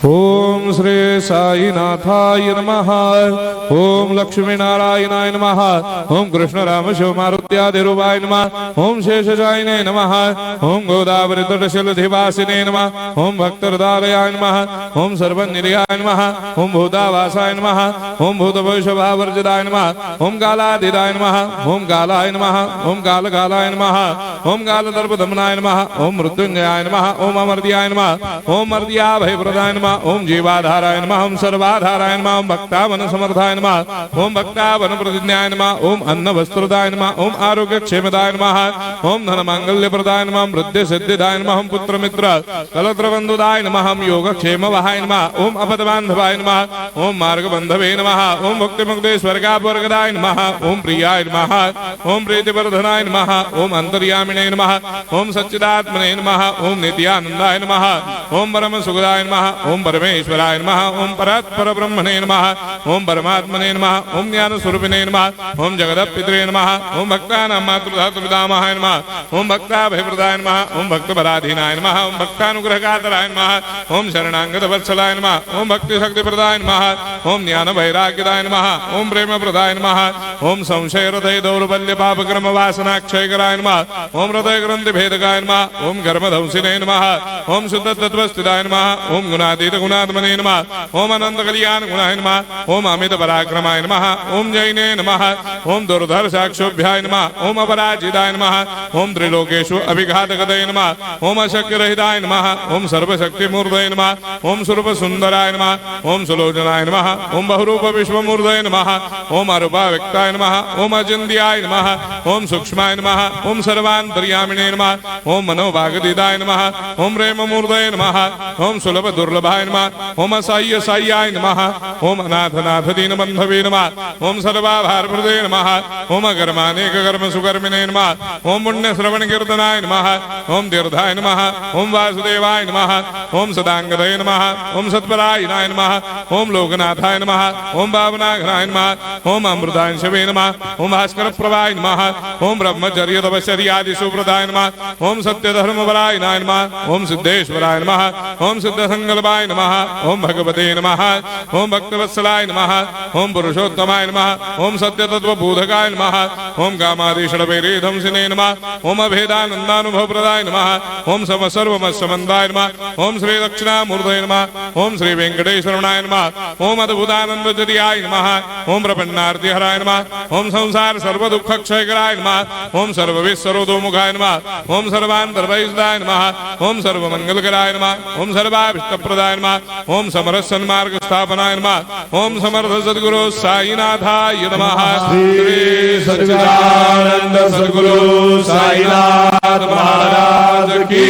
ओम श्री साईनाथाय नमः। ओम लक्ष्मी नारायणाय नमः। ओम कृष्ण राम शिव मारुत्यादिरूपाय नमः। ओम शेषशायिने नमः। ओम गोदावरी तटशिलधिवासिने नमः। ओम भक्तहृदयाय नमः। ओम सर्वनिर्याय नमः। ओम भूतावासाय नमः। ओम भूतभविष्यभावर्जिताय नमः। ओम कालातीताय नमः। ओम कालाय नमः। ओम कालकालाय नमः। ओम कालदर्पदमनाय नमः। ओम मृत्युंजयाय नमः। ओम अमर्त्याय नमः। ओम मर्त्याभयप्रदाय नमः। ओम जीवाधाराय नमः। ओम सर्वाधाराय नमः। ओम भक्तावन समर्थाय नमः। ओम भक्तावन प्रतिज्ञाय नमः। ओम अन्न वस्त्रदाय नमः। ओम आरोग्य क्षेमदाय नमः। ओम धन मांगल्य प्रदाय नमः। ओम वृद्धि सिद्धिदाय नमः। ओम पुत्र मित्र कलत्र बंधुदाय नमः। ओम योग क्षेम वहाय नमः। ओम अपद बांधवाय नमः। ओम मार्ग बंधवे नमः। ओम भक्ति मुक्ति स्वर्गापवर्गदाय नमः। ओम प्रियाय नमः। ओम प्रीतिवर्धनाय नमः। ओम अंतर्यामिने नमः। ओम सच्चिदात्मने नमः। ओम नित्यानंदाय नमः। ओम परम सुखदाय नमः। ओम परमेश्वराय नमः। ओम परात्पर ब्रह्मणे नमः। ओम परमात्मने नमः। ओम ज्ञान स्वरूपिणे नमः। ओम जगदपितरे नमः। ओम भक्तानां मातृधातुपितामहाय नमः। ओम भक्ताभयप्रदाय नमः। ओम भक्तपराधीनाय नमः। ओम भक्तानुग्रहकातराय नमः। ओम शरणागत वत्सलाय नमः। ओम भक्ति शक्तिप्रदाय नमः। ओम ज्ञान वैराग्यदाय नमः। ओम प्रेम प्रदाय नमः। ओम संशय हृदय दौर्बल्य पापक्रम वासना क्षयकराय नमः। ओम हृदय ग्रंथि भेदकाय नमः। ओम कर्मधंसिने नमः। ओम शुद्ध तत्वस्थिताय नमः। ओम गुणातीत गुणात्मने नमः। ओम अनंत कल्याण गुणाय नमः। ओम अमित पराक्रमाय नमः। ओम जैने नमः। ओम दुर्धर्षाक्षोभ्याय नमः। ओम अपराजिताय नमः। ओम त्रिलोकेषु अभिघातगतये नमः। ओम अशक्यरहिताय नमः। ओम सर्वशक्तिमूर्तये नमः। ओम स्वरूप सुंदराय नमः। ओम सुलोचनाय नमः। ओम बहुरूप विश्वमूर्तये नमः। ओम अरूपाव्यक्ताय नमः। ओम अचिन्त्याय नमः। ओम सूक्ष्माय नमः। ओम सर्वान्तर्यामिणे नमः। ओम मनोभागदिताय नमः। ओम प्रेममूर्तये नमः। ओम सुलभ दुर्लभाय नमः। ओम असाह्य साह्याय नमः। ओम अनाथनाथ दीनबन्धवे नमः। ओम सर्वाभारप्रदे नमः। ओम अकर्मानेक कर्म सुकर्मिणे नमः। ओम पुण्य श्रवण कीर्तनाय नमः। ओम तीर्थाय नमः। ओम वासुदेवाय नमः। ओम सदांगदये नमः। ओम सत्परायणाय नमः। ओम लोकनाथाय नमः। ओम भावनाघनाय नमः। ओम अमृतांशवे नमः। ओम भास्कर प्रभाय नमः। ओम ब्रह्मचर्य तपश्चर्यादि सुप्रदाय नमः। ओम सत्यधर्मपरायणाय नमः। ओम सिद्धेश्वराय नमः। ओम सिद्ध संकल्पाय नमः। ओम भगवते नमः। ओम भक्तवत्सलाय नमः। ओम पुरुषोत्तमाय नमः। ओम सत्यतत्त्वबोधकाय नमः। ओम कामादिषडवैरेधंसिने नमः। ओम अभेदानन्दानुभवप्रदाय नमः। ओम सर्वमस्समन्दाय नमः। ओम श्री दक्षिणामूर्तये नमः। ओम श्री वेंकटेश्वराय नमः। ओम अद्भुतानन्दजटियाय नमः। ओम प्रपन्नार्तिहराय नमः। ओम संसार सर्वदुःखक्षयकराय नमः। ओम सर्वविश्वरोधोमुखाय नमः। ओम सर्वान्तर्भयदाय नमः। ओम सर्वमंगलकराय नमः। ओम सर्वाभीष्टप्रदाय नमः। ओम समरस सन्मार्ग स्थापनाय नमः। ओम समर्थ सद्गुरु साईनाथाय नमः। श्री सच्चिदानंद सद्गुरु साईनाथ महाराज की